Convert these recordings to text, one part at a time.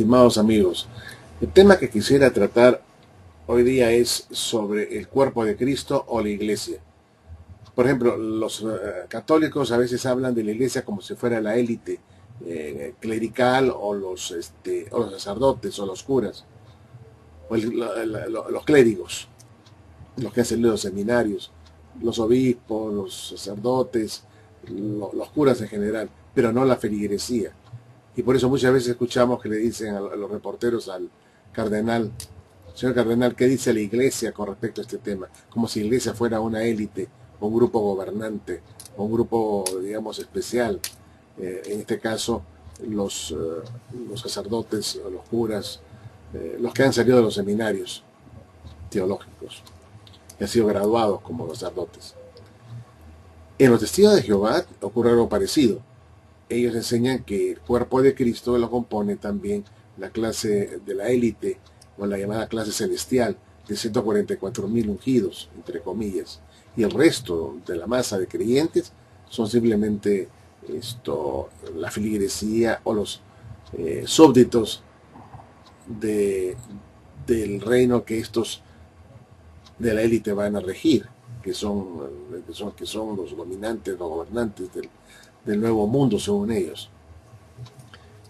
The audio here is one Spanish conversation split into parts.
estimados amigos. El tema que quisiera tratar hoy día es sobre el cuerpo de Cristo o la iglesia. Por ejemplo, los católicos a veces hablan de la iglesia como si fuera la élite clerical o los sacerdotes o los curas, o los clérigos, los que han salido de los seminarios, los obispos, los sacerdotes, los curas en general, pero no la feligresía. Y por eso muchas veces escuchamos que le dicen a los reporteros al cardenal: señor cardenal, ¿qué dice la iglesia con respecto a este tema? Como si la iglesia fuera una élite, o un grupo gobernante, o un grupo, digamos, especial. En este caso, los sacerdotes, o los curas, los que han salido de los seminarios teológicos, que han sido graduados como sacerdotes. En los testigos de Jehová ocurre algo parecido. Ellos enseñan que el cuerpo de Cristo lo compone también la clase de la élite, o la llamada clase celestial, de 144,000 ungidos, entre comillas. Y el resto de la masa de creyentes son simplemente la feligresía o los súbditos del reino que estos de la élite van a regir, que son los dominantes, los gobernantes del nuevo mundo, según ellos.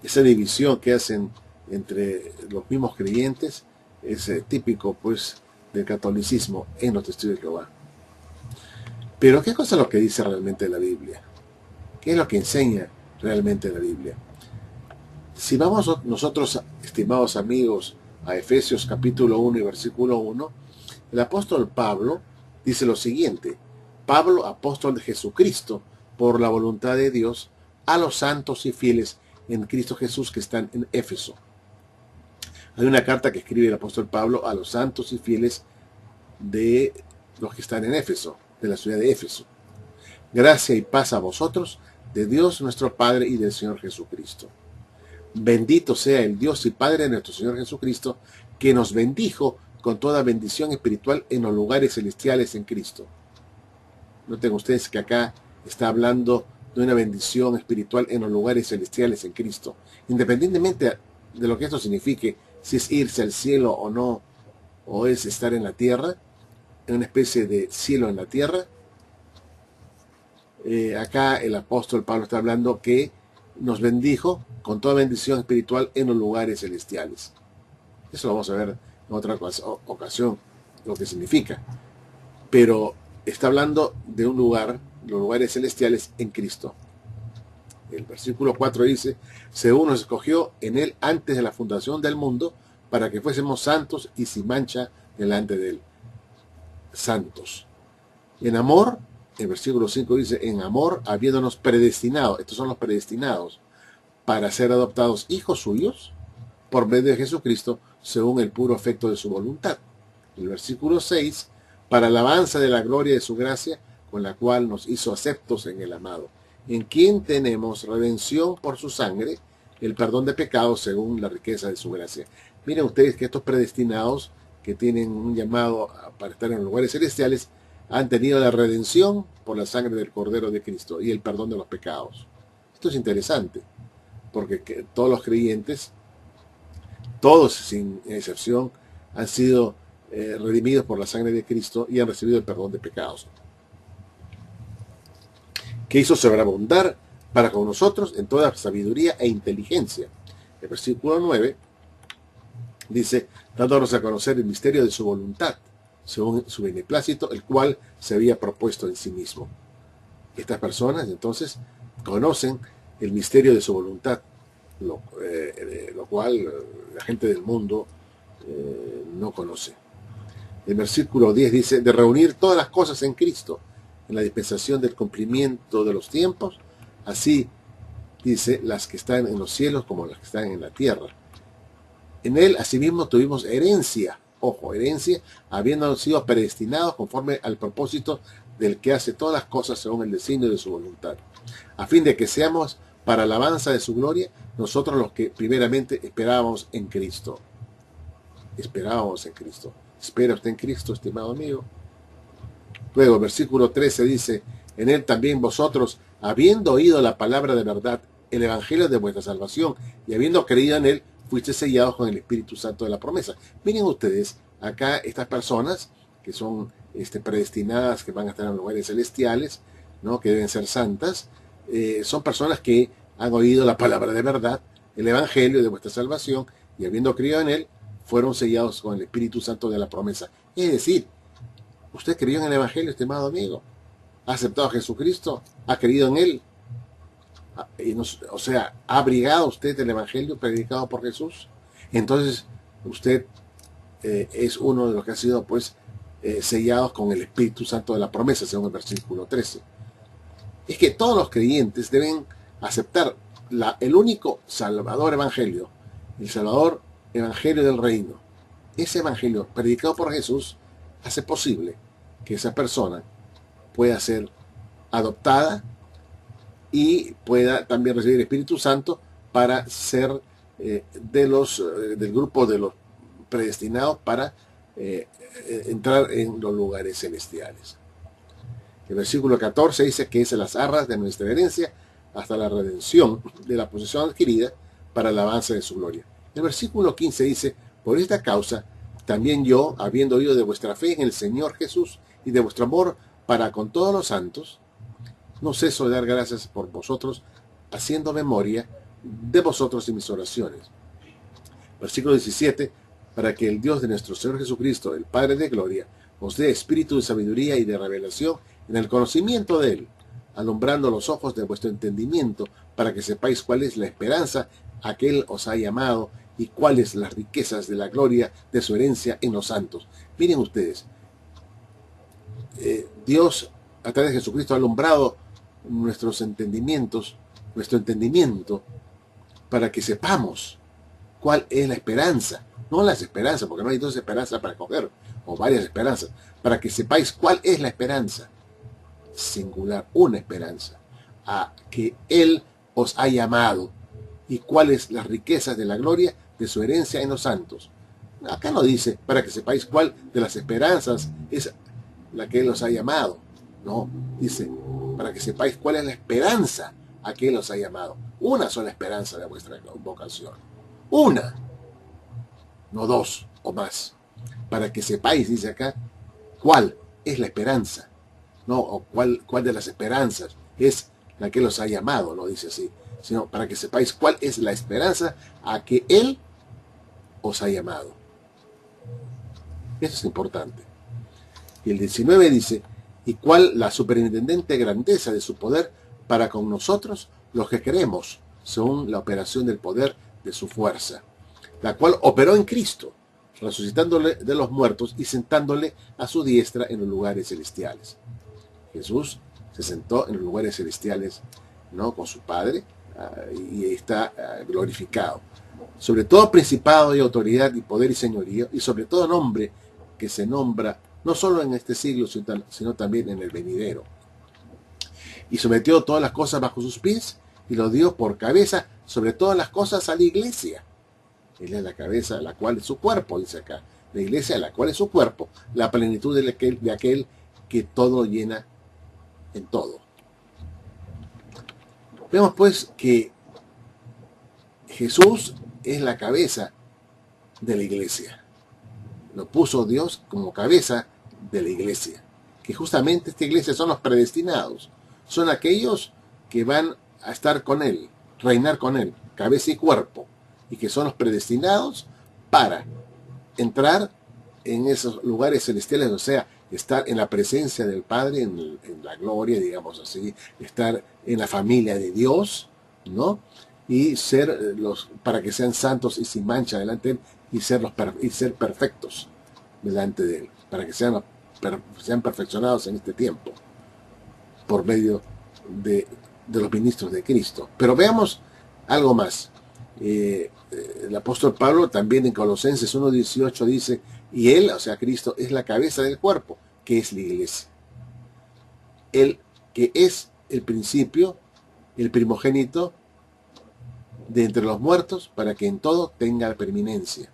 Esa división que hacen entre los mismos creyentes es típico, pues, del catolicismo en los testigos de Jehová. Pero ¿qué cosa es lo que dice realmente la Biblia? ¿Qué es lo que enseña realmente la Biblia? Si vamos nosotros, estimados amigos, a Efesios capítulo 1 y versículo 1, el apóstol Pablo dice lo siguiente: Pablo, apóstol de Jesucristo, por la voluntad de Dios, a los santos y fieles en Cristo Jesús que están en Éfeso. Hay una carta que escribe el apóstol Pablo a los santos y fieles de los que están en Éfeso, de la ciudad de Éfeso. Gracia y paz a vosotros, de Dios nuestro Padre y del Señor Jesucristo. Bendito sea el Dios y Padre de nuestro Señor Jesucristo, que nos bendijo con toda bendición espiritual en los lugares celestiales en Cristo. Noten ustedes que acá está hablando de una bendición espiritual en los lugares celestiales en Cristo. Independientemente de lo que esto signifique, si es irse al cielo o no, o es estar en la tierra, en una especie de cielo en la tierra, acá el apóstol Pablo está hablando que nos bendijo con toda bendición espiritual en los lugares celestiales. Eso lo vamos a ver en otra ocasión, lo que significa. Pero está hablando de un lugar, los lugares celestiales en Cristo. El versículo 4 dice: según nos escogió en él antes de la fundación del mundo, para que fuésemos santos y sin mancha delante de él. Santos. En amor, el versículo 5 dice: en amor, habiéndonos predestinado, estos son los predestinados, para ser adoptados hijos suyos, por medio de Jesucristo, según el puro afecto de su voluntad. El versículo 6, para alabanza de la gloria de su gracia, con la cual nos hizo aceptos en el amado, en quien tenemos redención por su sangre, el perdón de pecados según la riqueza de su gracia. Miren ustedes que estos predestinados, que tienen un llamado para estar en los lugares celestiales, han tenido la redención por la sangre del Cordero de Cristo y el perdón de los pecados. Esto es interesante, porque todos los creyentes, todos sin excepción, han sido redimidos por la sangre de Cristo y han recibido el perdón de pecados, que hizo sobreabundar para con nosotros en toda sabiduría e inteligencia. El versículo 9 dice: dándonos a conocer el misterio de su voluntad, según su beneplácito, el cual se había propuesto en sí mismo. Estas personas entonces conocen el misterio de su voluntad, lo cual la gente del mundo no conoce. El versículo 10 dice: de reunir todas las cosas en Cristo, en la dispensación del cumplimiento de los tiempos, así dice, las que están en los cielos como las que están en la tierra. En él asimismo tuvimos herencia, ojo, herencia, habiendo sido predestinados conforme al propósito del que hace todas las cosas según el designio de su voluntad, a fin de que seamos para alabanza de su gloria, nosotros los que primeramente esperábamos en Cristo. Esperábamos en Cristo. ¿Espera usted en Cristo, estimado amigo? Luego, versículo 13 dice: en él también vosotros, habiendo oído la palabra de verdad, el evangelio de vuestra salvación, y habiendo creído en él, fuiste sellados con el Espíritu Santo de la promesa. Miren ustedes, acá estas personas que son predestinadas, que van a estar en lugares celestiales, ¿no? Que deben ser santas, son personas que han oído la palabra de verdad, el Evangelio de vuestra salvación, y habiendo creído en él, fueron sellados con el Espíritu Santo de la promesa. Es decir, usted creyó en el Evangelio, estimado amigo, ha aceptado a Jesucristo, ha creído en él, o sea, ¿ha abrigado usted el Evangelio predicado por Jesús? Entonces, usted es uno de los que ha sido, pues, sellados con el Espíritu Santo de la promesa, según el versículo 13. Es que todos los creyentes deben aceptar el único Salvador Evangelio, el Salvador Evangelio del Reino. Ese Evangelio predicado por Jesús hace posible que esa persona pueda ser adoptada y pueda también recibir el Espíritu Santo para ser del grupo de los predestinados para entrar en los lugares celestiales. El versículo 14 dice que es las arras de nuestra herencia hasta la redención de la posesión adquirida para el avance de su gloria. El versículo 15 dice, por esta causa, también yo, habiendo oído de vuestra fe en el Señor Jesús y de vuestro amor para con todos los santos, no ceso de dar gracias por vosotros, haciendo memoria de vosotros en mis oraciones. Versículo 17, para que el Dios de nuestro Señor Jesucristo, el Padre de gloria, os dé espíritu de sabiduría y de revelación en el conocimiento de él, alumbrando los ojos de vuestro entendimiento, para que sepáis cuál es la esperanza a que él os ha llamado y cuáles las riquezas de la gloria de su herencia en los santos. Miren ustedes, Dios a través de Jesucristo ha alumbrado nuestros entendimientos, nuestro entendimiento, para que sepamos cuál es la esperanza. No las esperanzas, porque no hay dos esperanzas para escoger, o varias esperanzas, para que sepáis cuál es la esperanza singular, una esperanza, a que Él os ha llamado, y cuáles las riquezas de la gloria de su herencia en los santos. Acá no dice, para que sepáis cuál de las esperanzas es la que Él os ha llamado. No, dice, para que sepáis cuál es la esperanza a que Él os ha llamado. Una sola esperanza de vuestra vocación. Una, no dos o más. Para que sepáis, dice acá, cuál es la esperanza. No, o cuál de las esperanzas es la que Él os ha llamado, no dice así. Sino para que sepáis cuál es la esperanza a que Él os ha llamado. Eso es importante. Y el 19 dice, y cuál la superintendente grandeza de su poder para con nosotros, los que creemos, según la operación del poder de su fuerza, la cual operó en Cristo, resucitándole de los muertos y sentándole a su diestra en los lugares celestiales. Jesús se sentó en los lugares celestiales, ¿no?, con su Padre, y está glorificado. Sobre todo principado y autoridad y poder y señorío, y sobre todo nombre que se nombra no solo en este siglo, sino también en el venidero. Y sometió todas las cosas bajo sus pies, y lo dio por cabeza sobre todas las cosas a la iglesia. Él es la cabeza, la cual es su cuerpo, dice acá. La iglesia, la cual es su cuerpo, la plenitud de aquel que todo llena en todo. Vemos pues que Jesús es la cabeza de la iglesia. Lo puso Dios como cabeza de la iglesia. Que justamente esta iglesia son los predestinados. Son aquellos que van a estar con Él, reinar con Él, cabeza y cuerpo. Y que son los predestinados para entrar en esos lugares celestiales, o sea, estar en la presencia del Padre, en la gloria, digamos así, estar en la familia de Dios, ¿no? Y ser para que sean santos y sin mancha delante de Él, y ser perfectos delante de Él, para que sean perfeccionados en este tiempo, por medio de los ministros de Cristo. Pero veamos algo más. El apóstol Pablo también en Colosenses 1:18 dice, y Él, o sea Cristo, es la cabeza del cuerpo, que es la iglesia. Él, que es el principio, el primogénito de entre los muertos, para que en todo tenga la preeminencia.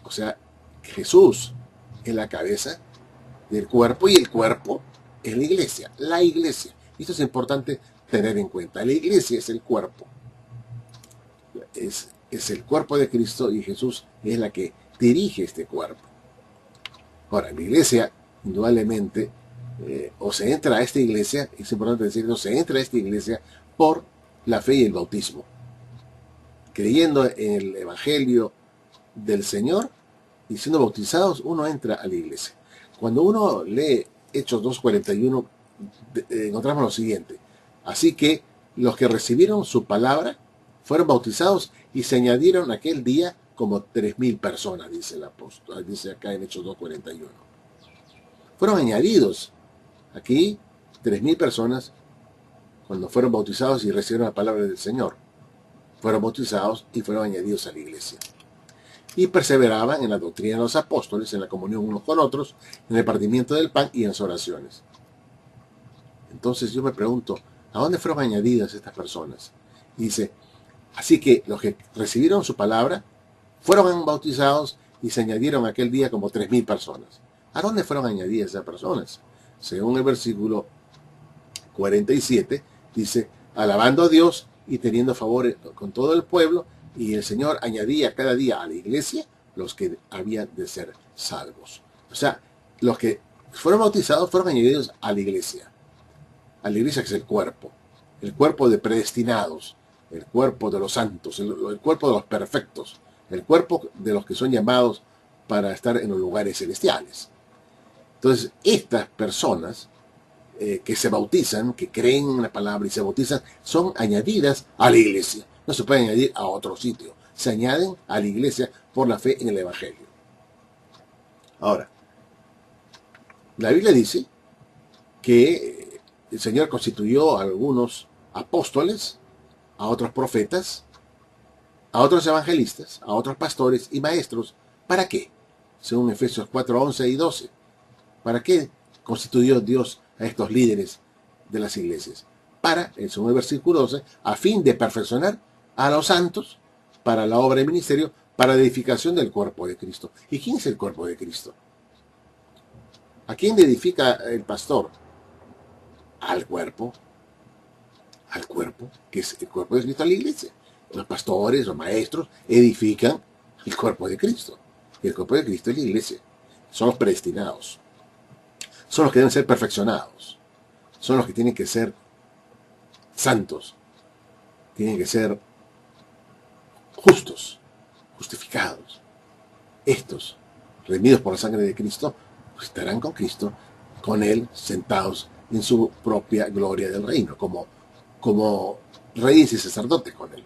O sea, Jesús es la cabeza del cuerpo, y el cuerpo es la iglesia. La iglesia. Esto es importante tener en cuenta. La iglesia es el cuerpo. Es es el cuerpo de Cristo y Jesús es la que dirige este cuerpo. Ahora, la iglesia, indudablemente, o se entra a esta iglesia, es importante decirlo, se entra a esta iglesia por la fe y el bautismo. Creyendo en el Evangelio del Señor y siendo bautizados, uno entra a la iglesia. Cuando uno lee Hechos 2:41, encontramos lo siguiente. Así que los que recibieron su palabra fueron bautizados y se añadieron aquel día como 3.000 personas, dice el apóstol, dice acá en Hechos 2:41. Fueron añadidos aquí 3.000 personas cuando fueron bautizados y recibieron la palabra del Señor. Fueron bautizados y fueron añadidos a la iglesia. Y perseveraban en la doctrina de los apóstoles, en la comunión unos con otros, en el partimiento del pan y en las oraciones. Entonces yo me pregunto, ¿a dónde fueron añadidas estas personas? Y dice, así que los que recibieron su palabra fueron bautizados y se añadieron aquel día como 3.000 personas. ¿A dónde fueron añadidas esas personas? Según el versículo 47, dice, alabando a Dios y teniendo favor con todo el pueblo, y el Señor añadía cada día a la iglesia los que habían de ser salvos. O sea, los que fueron bautizados fueron añadidos a la iglesia que es el cuerpo de predestinados, el cuerpo de los santos, el cuerpo de los perfectos, el cuerpo de los que son llamados para estar en los lugares celestiales. Entonces, estas personas que se bautizan, que creen en la palabra y se bautizan, son añadidas a la iglesia. No se pueden añadir a otro sitio. Se añaden a la iglesia por la fe en el Evangelio. Ahora, la Biblia dice que el Señor constituyó a algunos apóstoles, a otros profetas, a otros evangelistas, a otros pastores y maestros. ¿Para qué? Según Efesios 4, 11 y 12. ¿Para qué constituyó Dios a estos líderes de las iglesias? Para, según el versículo 12, a fin de perfeccionar a los santos para la obra del ministerio, para la edificación del cuerpo de Cristo. ¿Y quién es el cuerpo de Cristo? ¿A quién edifica el pastor? Al cuerpo, que es el cuerpo de Cristo, a la iglesia. Los pastores, los maestros, edifican el cuerpo de Cristo. Y el cuerpo de Cristo es la iglesia. Son los predestinados. Son los que deben ser perfeccionados. Son los que tienen que ser santos. Tienen que ser justos, justificados. Estos, redimidos por la sangre de Cristo, estarán con Cristo, con Él, sentados en su propia gloria del reino, como reyes y sacerdotes con Él.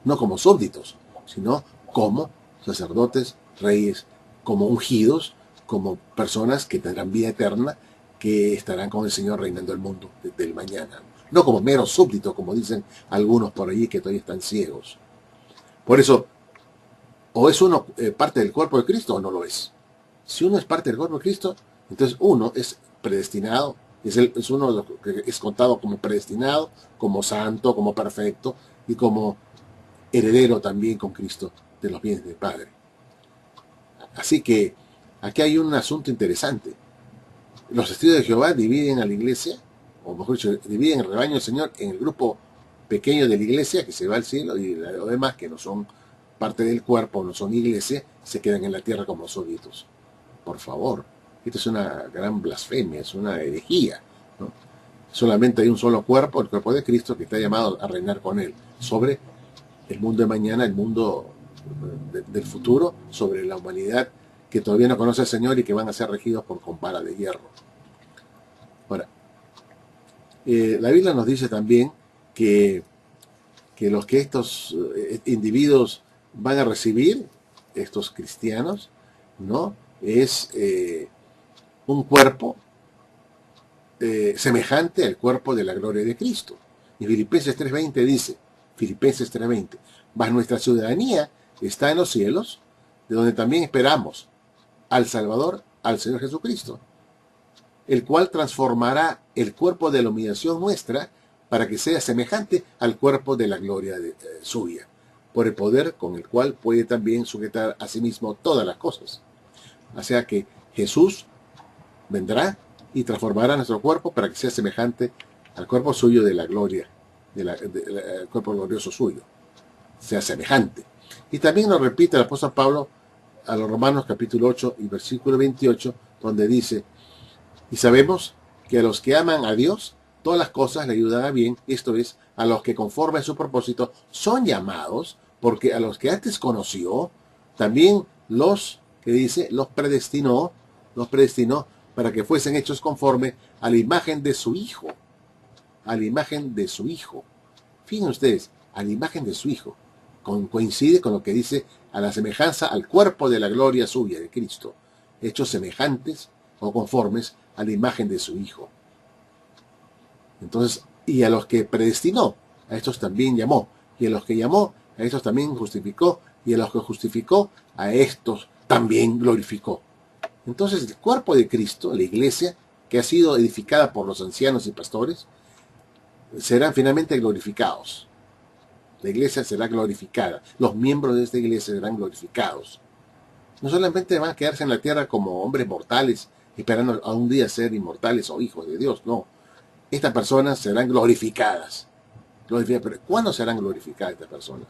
No como súbditos, sino como sacerdotes, reyes, como ungidos, como personas que tendrán vida eterna, que estarán con el Señor reinando el mundo desde el mañana. No como meros súbditos, como dicen algunos por allí que todavía están ciegos. Por eso, o es uno parte del cuerpo de Cristo o no lo es. Si uno es parte del cuerpo de Cristo, entonces uno es predestinado, es uno de los que es contado como predestinado, como santo, como perfecto y como heredero también con Cristo de los bienes del Padre. Así que aquí hay un asunto interesante. Los testigos de Jehová dividen a la iglesia, o mejor dicho, dividen el rebaño del Señor en el grupo pequeño de la iglesia que se va al cielo y los demás que no son parte del cuerpo, no son iglesia, se quedan en la tierra como súbditos. Por favor, esto es una gran blasfemia, es una herejía, ¿no? Solamente hay un solo cuerpo, el cuerpo de Cristo, que está llamado a reinar con Él sobre el mundo de mañana, el mundo del futuro, sobre la humanidad que todavía no conoce al Señor y que van a ser regidos con vara de hierro. Ahora, la Biblia nos dice también que los que estos individuos van a recibir, estos cristianos, ¿no? Es un cuerpo semejante al cuerpo de la gloria de Cristo. Y Filipenses 3:20 dice, Filipenses 3:20, mas nuestra ciudadanía está en los cielos, de donde también esperamos al Salvador, al Señor Jesucristo, el cual transformará el cuerpo de la humillación nuestra para que sea semejante al cuerpo de la gloria suya, por el poder con el cual puede también sujetar a sí mismo todas las cosas. O sea que Jesús vendrá y transformará nuestro cuerpo para que sea semejante al cuerpo suyo de la gloria, del cuerpo glorioso suyo. sea semejante. Y también lo repite el apóstol Pablo a los Romanos capítulo 8 y versículo 28, donde dice: y sabemos que a los que aman a Dios, todas las cosas le ayudan a bien, esto es, a los que conforme a su propósito son llamados, porque a los que antes conoció, también que dice, los predestinó para que fuesen hechos conforme a la imagen de su Hijo, a la imagen de su Hijo. Fíjense ustedes, a la imagen de su Hijo. Coincide con lo que dice, a la semejanza al cuerpo de la gloria suya, de Cristo, hechos semejantes o conformes a la imagen de su Hijo. Entonces, y a los que predestinó, a estos también llamó, y a los que llamó, a estos también justificó, y a los que justificó, a estos también glorificó. Entonces, el cuerpo de Cristo, la iglesia, que ha sido edificada por los ancianos y pastores, serán finalmente glorificados. La iglesia será glorificada. Los miembros de esta iglesia serán glorificados. No solamente van a quedarse en la tierra como hombres mortales, esperando a un día ser inmortales o hijos de Dios. No. Estas personas serán glorificadas. Pero ¿cuándo serán glorificadas estas personas?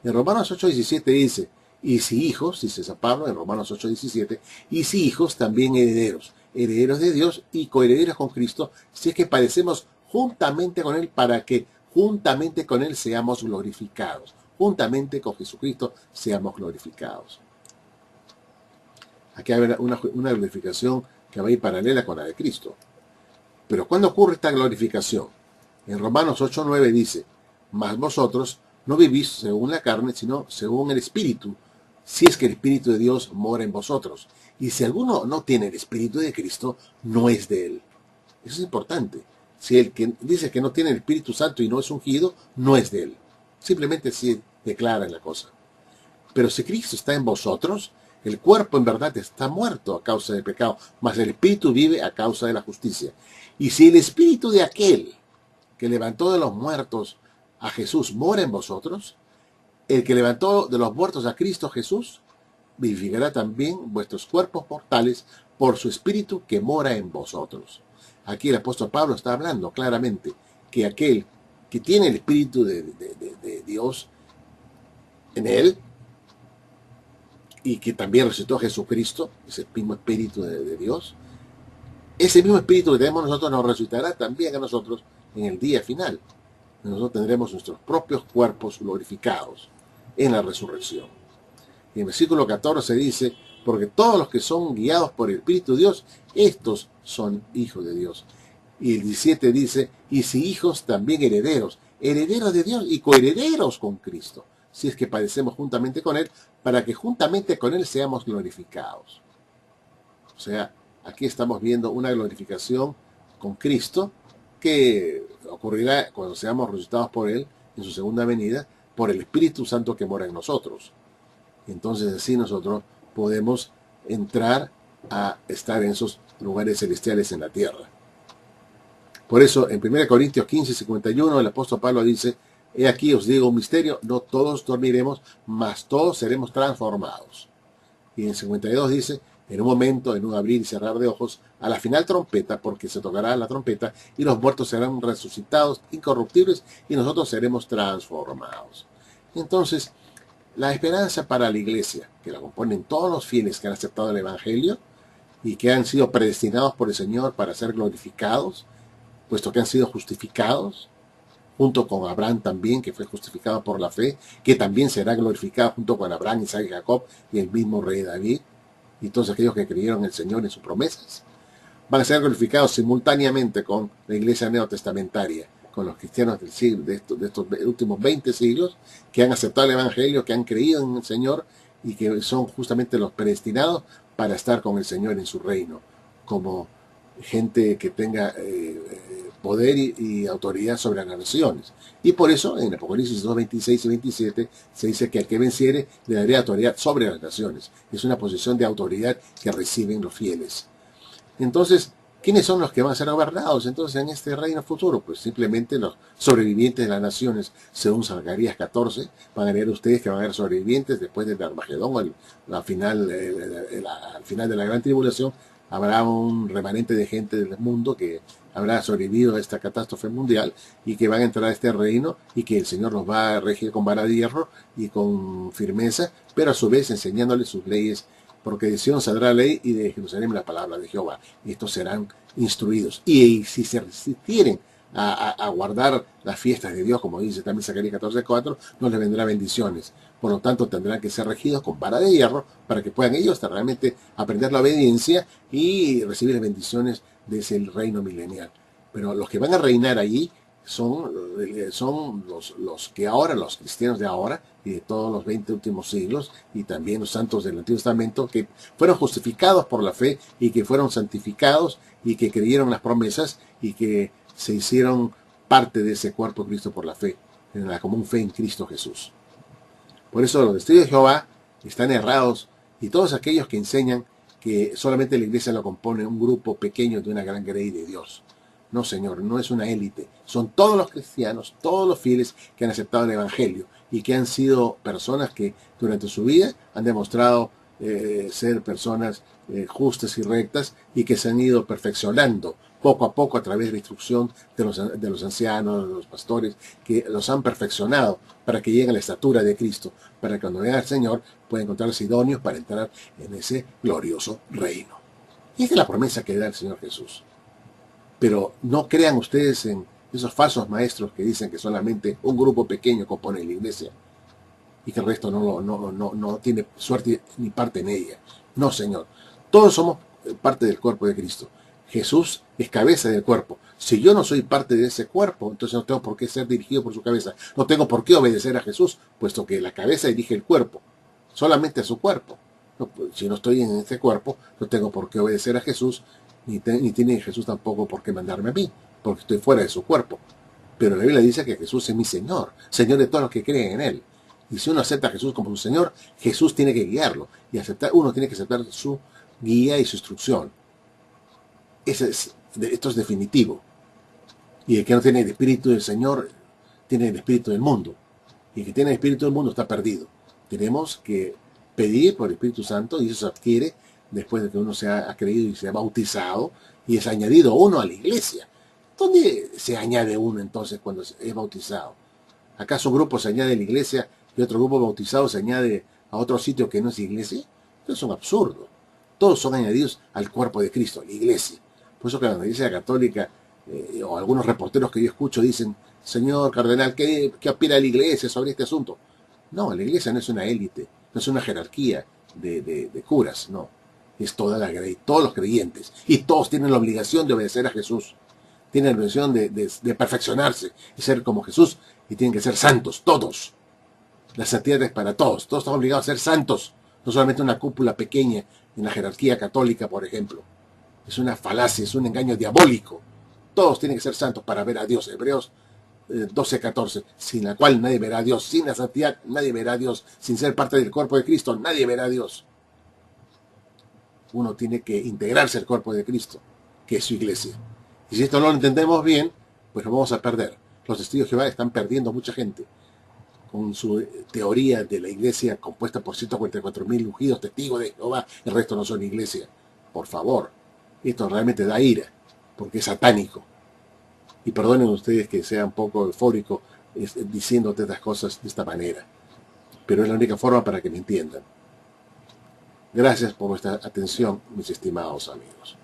En Romanos 8:17 dice, y si hijos, dice San Pablo en Romanos 8:17, y si hijos también herederos, herederos de Dios y coherederos con Cristo, si es que padecemos juntamente con Él, para que juntamente con Él seamos glorificados. Juntamente con Jesucristo seamos glorificados. Aquí hay una glorificación que va a ir paralela con la de Cristo. Pero ¿cuándo ocurre esta glorificación? En Romanos 8:9 dice, mas vosotros no vivís según la carne, sino según el Espíritu, si es que el Espíritu de Dios mora en vosotros. Y si alguno no tiene el Espíritu de Cristo, no es de él. Eso es importante. Si el que dice que no tiene el Espíritu Santo y no es ungido, no es de él. Simplemente se declara la cosa. Pero si Cristo está en vosotros, el cuerpo en verdad está muerto a causa del pecado, mas el Espíritu vive a causa de la justicia. Y si el Espíritu de aquel que levantó de los muertos a Jesús mora en vosotros, el que levantó de los muertos a Cristo Jesús, vivificará también vuestros cuerpos mortales por su Espíritu que mora en vosotros. Aquí el apóstol Pablo está hablando claramente que aquel que tiene el Espíritu de Dios en él, y que también resucitó a Jesucristo, es el mismo Espíritu de Dios, ese mismo Espíritu que tenemos nosotros nos resucitará también a nosotros en el día final. Nosotros tendremos nuestros propios cuerpos glorificados en la resurrección. Y en el versículo 14 dice, porque todos los que son guiados por el Espíritu de Dios, estos son hijos de Dios. Y el 17 dice, y si hijos, también herederos, herederos de Dios y coherederos con Cristo, si es que padecemos juntamente con Él, para que juntamente con Él seamos glorificados. O sea, aquí estamos viendo una glorificación con Cristo que ocurrirá cuando seamos resucitados por Él en su segunda venida, por el Espíritu Santo que mora en nosotros. Entonces así nosotros podemos entrar a estar en esos lugares celestiales en la tierra. Por eso en 1 Corintios 15:51 el apóstol Pablo dice, he aquí os digo un misterio, no todos dormiremos, mas todos seremos transformados. Y en 52 dice, en un momento, en un abrir y cerrar de ojos, a la final trompeta, porque se tocará la trompeta, y los muertos serán resucitados, incorruptibles, y nosotros seremos transformados. Entonces, la esperanza para la iglesia, que la componen todos los fieles que han aceptado el Evangelio, y que han sido predestinados por el Señor para ser glorificados, puesto que han sido justificados, junto con Abraham también, que fue justificado por la fe, que también será glorificado junto con Abraham, Isaac y Jacob, y el mismo rey David, y todos aquellos que creyeron en el Señor en sus promesas, van a ser glorificados simultáneamente con la iglesia neotestamentaria, con los cristianos del siglo, de estos últimos 20 siglos, que han aceptado el Evangelio, que han creído en el Señor, y que son justamente los predestinados para estar con el Señor en su reino, como gente que tenga poder y autoridad sobre las naciones. Y por eso en Apocalipsis 2, 26 y 27 se dice que al que venciere le daré autoridad sobre las naciones. Es una posición de autoridad que reciben los fieles. Entonces, ¿quiénes son los que van a ser gobernados entonces en este reino futuro? Pues simplemente los sobrevivientes de las naciones, según Zacarías 14, van a ver ustedes que van a haber sobrevivientes después del Armagedón, al final de la gran tribulación. habrá un remanente de gente del mundo que habrá sobrevivido a esta catástrofe mundial y que van a entrar a este reino y que el Señor los va a regir con vara de hierro y con firmeza, pero a su vez enseñándoles sus leyes, porque de Sion saldrá ley y de Jerusalén la palabra de Jehová, y estos serán instruidos. Y si se resistieren a guardar las fiestas de Dios, como dice también Zacarías 14:4, no les vendrá bendiciones. Por lo tanto, tendrán que ser regidos con vara de hierro para que puedan ellos realmente aprender la obediencia y recibir las bendiciones de ese reino milenial. Pero los que van a reinar allí son los que ahora, los cristianos de ahora y de todos los 20 últimos siglos, y también los santos del Antiguo Testamento, que fueron justificados por la fe y que fueron santificados y que creyeron las promesas y que se hicieron parte de ese cuerpo de Cristo por la fe, en la común fe en Cristo Jesús. Por eso los testigos de Jehová están errados, y todos aquellos que enseñan que solamente la iglesia lo compone un grupo pequeño de una gran grey de Dios. No, Señor, no es una élite. Son todos los cristianos, todos los fieles que han aceptado el Evangelio y que han sido personas que durante su vida han demostrado ser personas justas y rectas y que se han ido perfeccionando poco a poco a través de la instrucción de los ancianos, de los pastores, que los han perfeccionado para que lleguen a la estatura de Cristo, para que cuando venga el Señor puedan encontrarse idóneos para entrar en ese glorioso reino. Y esta es la promesa que da el Señor Jesús. Pero no crean ustedes en esos falsos maestros que dicen que solamente un grupo pequeño compone la iglesia y que el resto no tiene suerte ni parte en ella. No, Señor. Todos somos parte del cuerpo de Cristo. Jesús es cabeza del cuerpo. Si yo no soy parte de ese cuerpo, entonces no tengo por qué ser dirigido por su cabeza. No tengo por qué obedecer a Jesús, puesto que la cabeza dirige el cuerpo, solamente a su cuerpo. No, si no estoy en este cuerpo, no tengo por qué obedecer a Jesús, ni tiene Jesús tampoco por qué mandarme a mí, porque estoy fuera de su cuerpo. Pero la Biblia dice que Jesús es mi Señor, Señor de todos los que creen en Él. Y si uno acepta a Jesús como su Señor, Jesús tiene que guiarlo. Y uno tiene que aceptar su guía y su instrucción. Esto es definitivo. Y el que no tiene el Espíritu del Señor, tiene el Espíritu del mundo. Y el que tiene el Espíritu del mundo está perdido. Tenemos que pedir por el Espíritu Santo, y eso se adquiere después de que uno se ha creído y se ha bautizado, y es añadido uno a la iglesia. ¿Dónde se añade uno entonces cuando es bautizado? ¿Acaso un grupo se añade a la iglesia y otro grupo bautizado se añade a otro sitio que no es iglesia? Eso es un absurdo. Todos son añadidos al cuerpo de Cristo, a la iglesia. Por eso que la iglesia católica, o algunos reporteros que yo escucho dicen: señor cardenal, ¿qué opina la iglesia sobre este asunto? No, la iglesia no es una élite, no es una jerarquía de curas, no. Es toda la grey, todos los creyentes. Y todos tienen la obligación de obedecer a Jesús. Tienen la obligación de perfeccionarse y ser como Jesús. Y tienen que ser santos, todos. La santidad es para todos. Todos estamos obligados a ser santos. No solamente una cúpula pequeña en la jerarquía católica, por ejemplo. Es una falacia, es un engaño diabólico. Todos tienen que ser santos para ver a Dios. Hebreos 12:14, sin la cual nadie verá a Dios. Sin la santidad nadie verá a Dios. Sin ser parte del cuerpo de Cristo nadie verá a Dios. Uno tiene que integrarse al cuerpo de Cristo, que es su iglesia. Y si esto no lo entendemos bien, pues lo vamos a perder. Los testigos de Jehová están perdiendo mucha gente con su teoría de la iglesia compuesta por 144,000 ungidos testigos de Jehová. El resto no son iglesia. Por favor, esto realmente da ira, porque es satánico. Y perdonen ustedes que sea un poco eufórico diciéndote estas cosas de esta manera, pero es la única forma para que me entiendan. Gracias por vuestra atención, mis estimados amigos.